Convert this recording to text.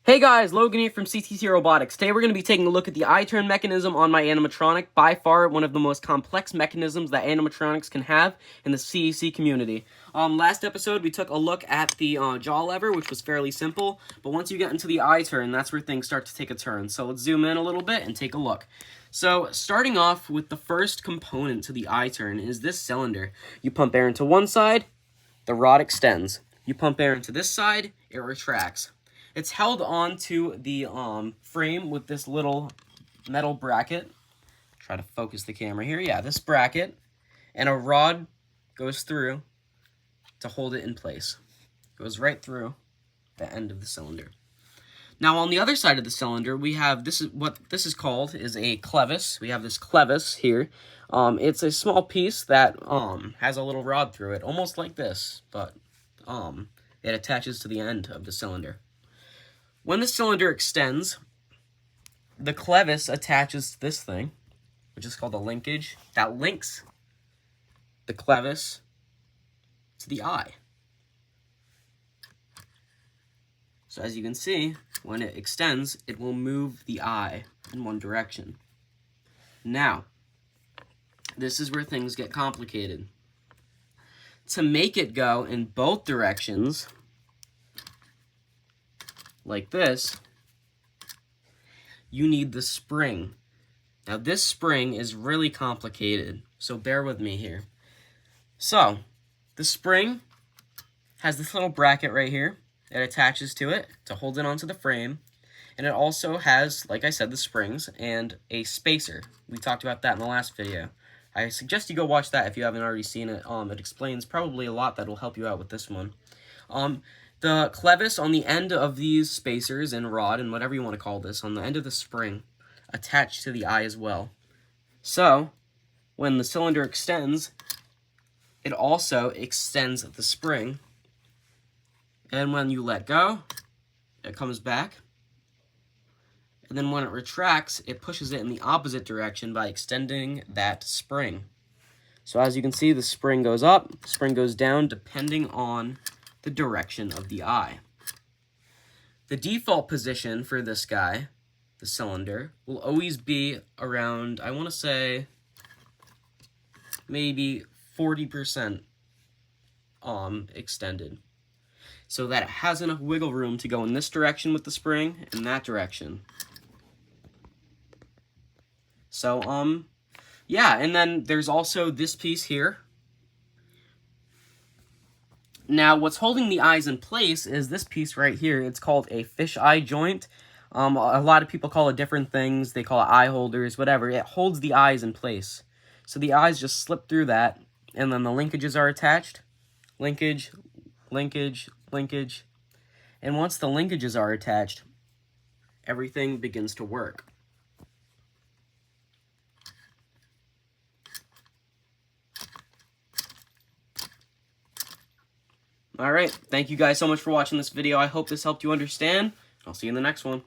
Hey guys, Logan here from CTC Robotics. Today we're going to be taking a look at the I-turn mechanism on my animatronic, by far one of the most complex mechanisms that animatronics can have in the CEC community. Last episode we took a look at the jaw lever, which was fairly simple, but once you get into the I-turn, that's where things start to take a turn. So let's zoom in a little bit and take a look. So starting off with the first component to the I-turn is this cylinder. You pump air into one side, the rod extends. You pump air into this side, it retracts. It's held onto the frame with this little metal bracket. Try to focus the camera here. Yeah, this bracket. And a rod goes through to hold it in place. Goes right through the end of the cylinder. Now on the other side of the cylinder, we have, this is what this is called, is a clevis. We have this clevis here. It's a small piece that has a little rod through it, almost like this, but it attaches to the end of the cylinder. When the cylinder extends, the clevis attaches to this thing, which is called a linkage, that links the clevis to the eye. So as you can see, when it extends, it will move the eye in one direction. Now, this is where things get complicated. To make it go in both directions, like this, you need the spring. Now this spring is really complicated, so bear with me here. So, the spring has this little bracket right here. It attaches to it to hold it onto the frame, and it also has, like I said, the springs and a spacer. We talked about that in the last video. I suggest you go watch that if you haven't already seen it. It explains probably a lot that will help you out with this one. The clevis on the end of these spacers and rod and whatever you want to call this, on the end of the spring, attached to the eye as well. So, when the cylinder extends, it also extends the spring. And when you let go, it comes back. And then when it retracts, it pushes it in the opposite direction by extending that spring. So as you can see, the spring goes up, spring goes down, depending on the direction of the eye. The default position for this guy, the cylinder, will always be around, I want to say, maybe 40% extended, so that it has enough wiggle room to go in this direction with the spring and that direction. So, yeah, and then there's also this piece here. Now, what's holding the eyes in place is this piece right here. It's called a fish-eye joint. A lot of people call it different things. They call it eye holders, whatever. It holds the eyes in place. So the eyes just slip through that, and then the linkages are attached. Linkage, linkage, linkage. And once the linkages are attached, everything begins to work. Alright, thank you guys so much for watching this video. I hope this helped you understand. I'll see you in the next one.